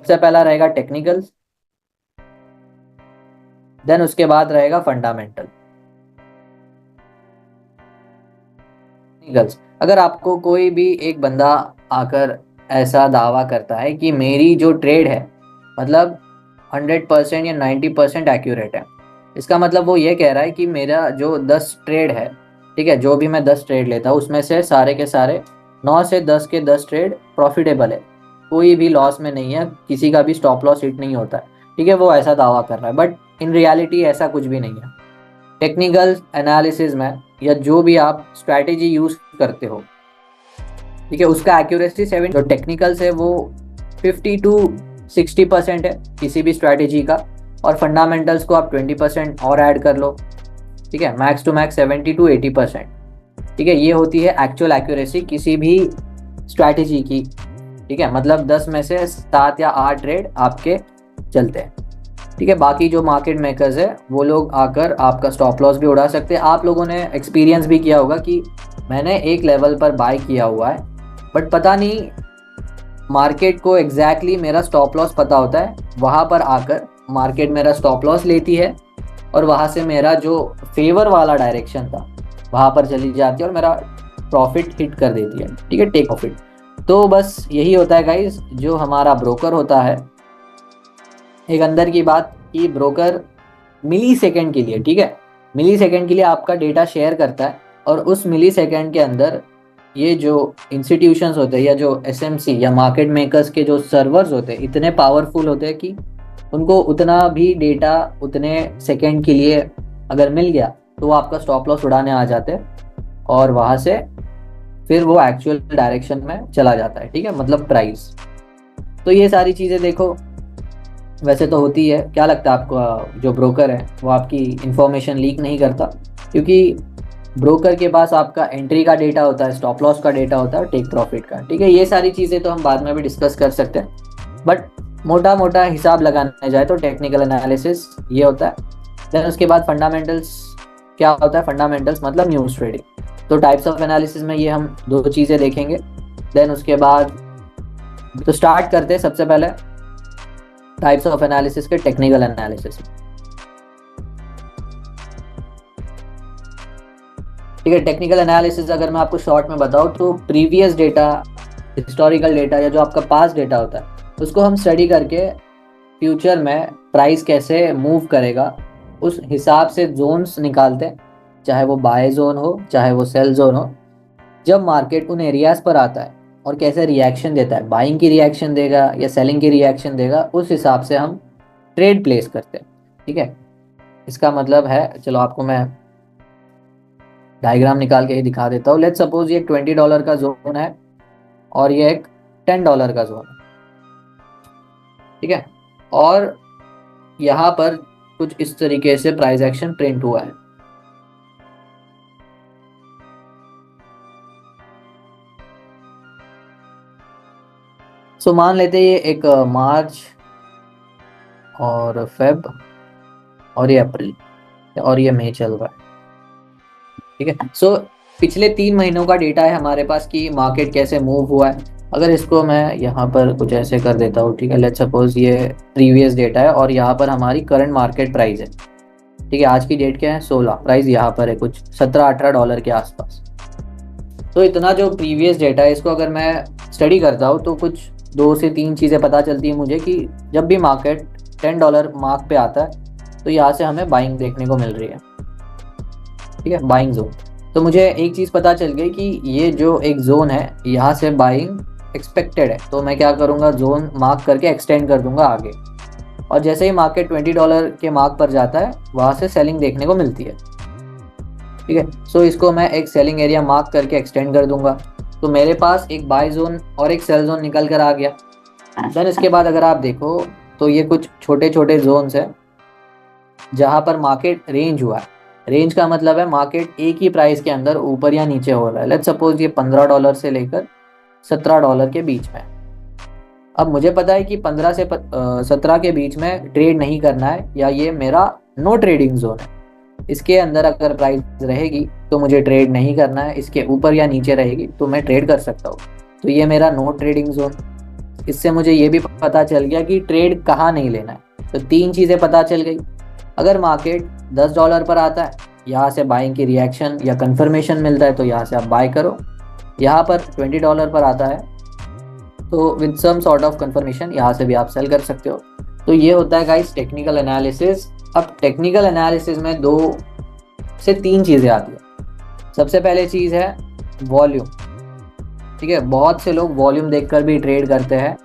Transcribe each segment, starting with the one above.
सबसे पहला रहेगा टेक्निकल्स, देन उसके बाद रहेगा फंडामेंटल। टेक्निकल्स, अगर आपको कोई भी एक बंदा आकर ऐसा दावा करता है कि मेरी जो ट्रेड है मतलब 100% या 90% एक्यूरेट है, इसका मतलब वो ये कह रहा है कि मेरा जो 10 ट्रेड है, ठीक है, जो भी मैं 10 ट्रेड लेता हूँ उसमें से सारे के सारे 9 से 10 के 10 ट्रेड प्रॉफिटेबल है, कोई भी लॉस में नहीं है, किसी का भी स्टॉप लॉस हिट नहीं होता है, ठीक है, वो ऐसा दावा कर रहा है, बट इन रियलिटी ऐसा कुछ भी नहीं है। टेक्निकल एनालिसिस में या जो भी आप स्ट्रैटेजी यूज करते हो, ठीक है, उसका एक्यूरेसी 7, जो टेक्निकल्स है वो 50 to 60% है किसी भी स्ट्रैटेजी का, और फंडामेंटल्स को आप 20% और ऐड कर लो, ठीक है, मैक्स टू मैक्स 70 to 80%, ठीक है, ये होती है एक्चुअल एक्यूरेसी किसी भी स्ट्रैटेजी की, ठीक है, मतलब 10 में से 7 या 8 ट्रेड आपके चलते हैं, ठीक है, बाकी जो मार्केट मेकर्स है वो लोग आकर आपका स्टॉप लॉस भी उड़ा सकते हैं। आप लोगों ने एक्सपीरियंस भी किया होगा कि मैंने एक लेवल पर बाय किया हुआ है, बट पता नहीं मार्केट को एग्जैक्टली मेरा स्टॉप लॉस पता होता है, वहाँ पर आकर मार्केट मेरा स्टॉप लॉस लेती है और वहाँ से मेरा जो फेवर वाला डायरेक्शन था वहाँ पर चली जाती है और मेरा प्रॉफिट हिट कर देती है, ठीक है, टेक प्रॉफिट। तो बस यही होता है गाइस, जो हमारा ब्रोकर होता है, एक अंदर की बात कि ब्रोकर मिली सेकेंड के लिए, ठीक है, मिली सेकेंड के लिए आपका डेटा शेयर करता है, और उस मिली सेकेंड के अंदर ये जो इंस्टीट्यूशंस होते हैं या जो एसएमसी या मार्केट मेकर्स के जो सर्वर्स होते हैं इतने पावरफुल होते हैं कि उनको उतना भी डेटा उतने सेकेंड के लिए अगर मिल गया तो वो आपका स्टॉप लॉस उड़ाने आ जाते हैं और वहाँ से फिर वो एक्चुअल डायरेक्शन में चला जाता है, ठीक है, मतलब प्राइस। तो ये सारी चीज़ें देखो वैसे तो होती है, क्या लगता है आपको जो ब्रोकर है वो आपकी इंफॉर्मेशन लीक नहीं करता? क्योंकि ब्रोकर के पास आपका एंट्री का डेटा होता है, स्टॉप लॉस का डेटा होता है, टेक प्रॉफिट का, ठीक है, ये सारी चीज़ें तो हम बाद में भी डिस्कस कर सकते हैं, बट मोटा मोटा हिसाब लगाने जाए तो टेक्निकल एनालिसिस ये होता है। देन उसके बाद फंडामेंटल्स क्या होता है? फंडामेंटल्स मतलब न्यूज़ ट्रेडिंग। तो टाइप्स ऑफ एनालिसिस में ये हम दो चीज़ें देखेंगे। देन उसके बाद तो स्टार्ट करते हैं सबसे पहले टाइप्स ऑफ एनालिसिस के टेक्निकल एनालिसिस, ठीक है। टेक्निकल एनालिसिस अगर मैं आपको शॉर्ट में बताऊं तो प्रीवियस डेटा, हिस्टोरिकल डेटा या जो आपका पास्ट डेटा होता है उसको हम स्टडी करके फ्यूचर में प्राइस कैसे मूव करेगा उस हिसाब से जोन्स निकालते हैं, चाहे वो बाय जोन हो चाहे वो सेल जोन हो। जब मार्केट उन एरियाज पर आता है और कैसे रिएक्शन देता है, बाइंग की रिएक्शन देगा या सेलिंग की रिएक्शन देगा, उस हिसाब से हम ट्रेड प्लेस करते हैं, ठीक है। इसका मतलब है, चलो आपको मैं डायग्राम निकाल के ही दिखा देता हूँ। लेट्स सपोज ये $20 का जोन है और ये एक $10 का जोन है, ठीक है, और यहाँ पर कुछ इस तरीके से प्राइस एक्शन प्रिंट हुआ है। सो मान लेते हैं ये एक मार्च और फेब और ये अप्रैल और ये मई चल रहा है, ठीक है। सो पिछले 3 महीनों का डेटा है हमारे पास कि मार्केट कैसे मूव हुआ है। अगर इसको मैं यहाँ पर कुछ ऐसे कर देता हूँ, ठीक है, लेट्स सपोज ये प्रीवियस डेटा है और यहाँ पर हमारी करंट मार्केट प्राइस है, ठीक है, आज की डेट क्या है 16, प्राइस यहाँ पर है कुछ $17-18 के आसपास। तो इतना जो प्रीवियस डेटा है इसको अगर मैं स्टडी करता हूँ तो कुछ 2 से 3 चीज़ें पता चलती है मुझे कि जब भी मार्केट $10 मार्क पे आता है तो यहाँ से हमें बाइंग देखने को मिल रही है, ठीक है, बाइंग जोन। तो मुझे एक चीज़ पता चल गई कि ये जो एक जोन है यहाँ से बाइंग एक्सपेक्टेड है, तो मैं क्या करूँगा, जोन मार्क करके एक्सटेंड कर दूंगा आगे, और जैसे ही मार्केट $20 के मार्क पर जाता है वहाँ से सेलिंग देखने को मिलती है, ठीक है। सो इसको मैं एक सेलिंग एरिया मार्क करके एक्सटेंड कर दूंगा, तो मेरे पास एक बाय जोन और एक सेल जोन निकल कर आ गया। देन इसके बाद अगर आप देखो तो ये कुछ छोटे छोटे जोन्स हैं जहाँ पर मार्केट रेंज हुआ है। रेंज का मतलब है मार्केट एक ही प्राइस के अंदर ऊपर या नीचे हो रहा है। लेट्स सपोज ये $15 से लेकर $17 के बीच में। अब मुझे पता है कि 15 से 17 के बीच में ट्रेड नहीं करना है, या ये मेरा नो ट्रेडिंग जोन है। इसके अंदर अगर प्राइस रहेगी तो मुझे ट्रेड नहीं करना है, इसके ऊपर या नीचे रहेगी तो मैं ट्रेड कर सकता हूँ, तो ये मेरा नो ट्रेडिंग जोन। इससे मुझे ये भी पता चल गया कि ट्रेड कहाँ नहीं लेना है। तो 3 चीज़ें पता चल गई। अगर मार्केट $10 पर आता है, यहाँ से बाइंग की रिएक्शन या कंफर्मेशन मिलता है तो यहाँ से आप बाय करो। यहाँ पर $20 पर आता है तो with some sort of confirmation यहाँ से भी आप सेल कर सकते हो। तो ये होता है गाइस टेक्निकल एनालिसिस। अब टेक्निकल एनालिसिस में 2 से 3 चीज़ें आती है। सबसे पहले चीज़ है वॉल्यूम, ठीक है, बहुत से लोग वॉल्यूम देखकर भी ट्रेड करते हैं।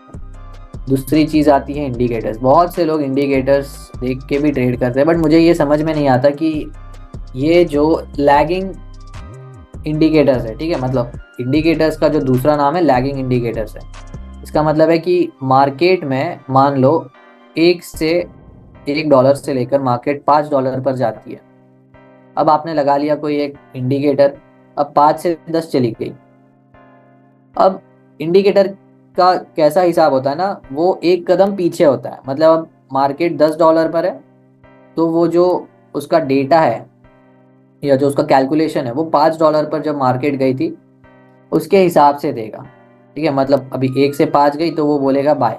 दूसरी चीज़ आती है इंडिकेटर्स, बहुत से लोग इंडिकेटर्स देख के भी ट्रेड करते हैं, बट मुझे ये समझ में नहीं आता कि ये जो लैगिंग इंडिकेटर्स है, ठीक है, मतलब इंडिकेटर्स का जो दूसरा नाम है लैगिंग इंडिकेटर्स है। इसका मतलब है कि मार्केट में मान लो $1 से लेकर मार्केट $5 पर जाती है। अब आपने लगा लिया कोई एक इंडिकेटर, अब 5 से 10 चली गई। अब इंडिकेटर का कैसा हिसाब होता है ना, वो एक कदम पीछे होता है। मतलब अब मार्केट $10 पर है तो वो जो उसका डेटा है या जो उसका कैलकुलेशन है वो $5 पर जब मार्केट गई थी उसके हिसाब से देगा, ठीक है। मतलब अभी 1 से 5 गई तो वो बोलेगा बाय।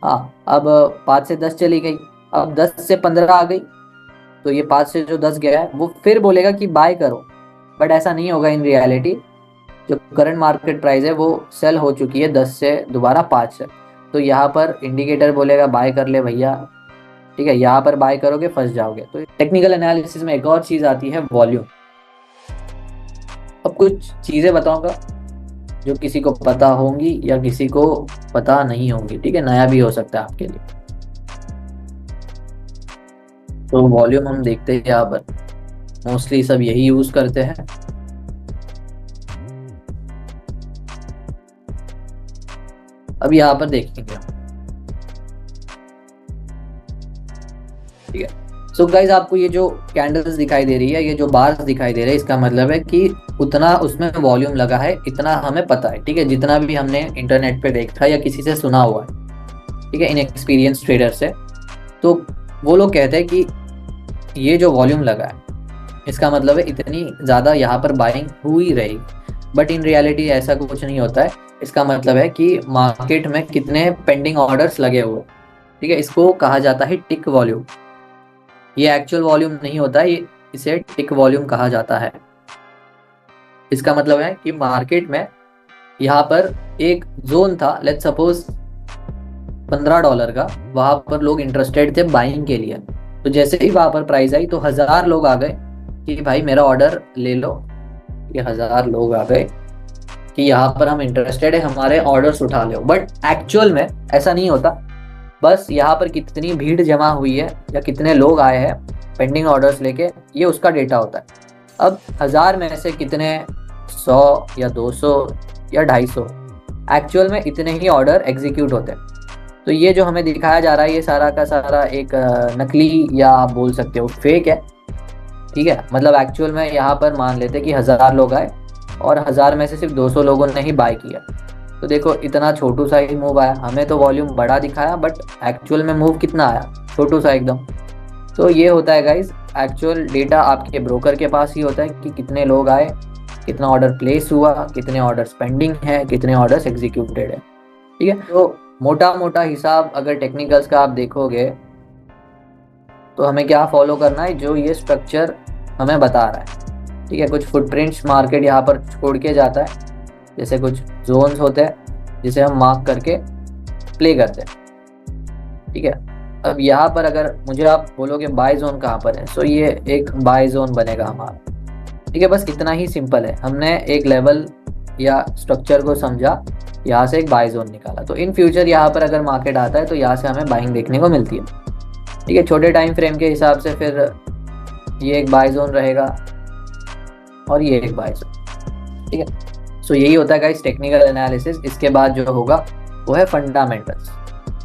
हाँ, अब 5 से 10 चली गई, अब 10 से 15 आ गई तो ये 5 से जो 10 गया है वो फिर बोलेगा कि बाय करो। बट ऐसा नहीं होगा इन रियलिटी। जो करंट मार्केट प्राइस है वो सेल हो चुकी है 10 से दोबारा 5 से, तो यहाँ पर इंडिकेटर बोलेगा बाय कर ले भैया, ठीक है। यहाँ पर बाय करोगे फंस जाओगे। तो टेक्निकल एनालिसिस में एक और चीज़ आती है वॉल्यूम। अब कुछ चीज़ें बताऊंगा जो किसी को पता होंगी या किसी को पता नहीं होंगी, ठीक है, नया भी हो सकता है आपके लिए। तो वॉल्यूम हम देखते हैं, यहाँ पर मोस्टली सब यही यूज करते हैं। अब यहाँ पर देखेंगे, ठीक है। सो गाइज आपको ये जो कैंडल्स दिखाई दे रही है, ये जो बार्स दिखाई दे रहे हैं, इसका मतलब है कि उतना उसमें वॉल्यूम लगा है, इतना हमें पता है, ठीक है। जितना भी हमने इंटरनेट पे देखा या किसी से सुना हुआ है, ठीक है, इन एक्सपीरियंस ट्रेडर से, तो वो लोग कहते हैं कि ये जो वॉल्यूम लगा है इसका मतलब है इतनी ज़्यादा यहाँ पर बाइंग हुई रहेगी। बट इन रियलिटी ऐसा कुछ नहीं होता है। इसका मतलब है कि मार्केट में कितने पेंडिंग ऑर्डर्स लगे हुए, ठीक है। इसको कहा जाता है टिक वॉल्यूम। ये एक्चुअल वॉल्यूम नहीं होता है, इसे टिक वॉल्यूम कहा जाता है। इसका मतलब है कि मार्केट में यहाँ पर एक जोन था, लेट्स सपोज $15 का, वहां पर लोग इंटरेस्टेड थे बाइंग के लिए। तो जैसे ही वहां पर प्राइस आई तो 1000 लोग आ गए कि भाई मेरा ऑर्डर ले लो। ये 1000 लोग आ गए कि यहाँ पर हम इंटरेस्टेड है, हमारे ऑर्डर्स उठा लो। बट एक्चुअल में ऐसा नहीं होता। बस यहाँ पर कितनी भीड़ जमा हुई है या कितने लोग आए हैं पेंडिंग ऑर्डर्स लेके, ये उसका डेटा होता है। अब 1000 में से कितने 100 या 200 या 250 एक्चुअल में इतने ही ऑर्डर एग्जीक्यूट होते हैं। तो ये जो हमें दिखाया जा रहा है ये सारा का सारा एक नकली या आप बोल सकते हो फेक है, ठीक है। मतलब एक्चुअल में यहाँ पर मान लेते कि 1000 लोग आए और 1000 में से सिर्फ 200 लोगों ने ही बाय किया। तो देखो इतना छोटू सा ही मूव आया, हमें तो वॉल्यूम बड़ा दिखाया बट एक्चुअल में मूव कितना आया, छोटू सा एकदम। तो ये होता है गाइज, एक्चुअल डेटा आपके ब्रोकर के पास ही होता है कि कितने लोग आए, कितना ऑर्डर प्लेस हुआ, कितने ऑर्डर्स पेंडिंग है, कितने ऑर्डर्स एग्जीक्यूटेड है, ठीक है। तो मोटा मोटा हिसाब अगर टेक्निकल्स का आप देखोगे तो हमें क्या फॉलो करना है, जो ये स्ट्रक्चर हमें बता रहा है, ठीक है। कुछ फुटप्रिंट्स मार्केट यहाँ पर छोड़ के जाता है, जैसे कुछ जोन्स होते हैं जिसे हम मार्क करके प्ले करते हैं, ठीक है। अब यहाँ पर अगर मुझे आप बोलोगे बाय जोन कहाँ पर है, तो ये एक बाय जोन बनेगा हमारा, ठीक है। बस इतना ही सिंपल है, हमने एक लेवल या स्ट्रक्चर को समझा, यहाँ से एक बाय जोन निकाला। तो इन फ्यूचर यहाँ पर अगर मार्केट आता है तो यहाँ से हमें बाइंग देखने को मिलती है, ठीक है। छोटे टाइम फ्रेम के हिसाब से फिर ये एक बाय जोन रहेगा और ये एक बाय जोन, ठीक है। सो यही होता है गाइस टेक्निकल एनालिसिस। इसके बाद जो होगा वो है फंडामेंटल्स।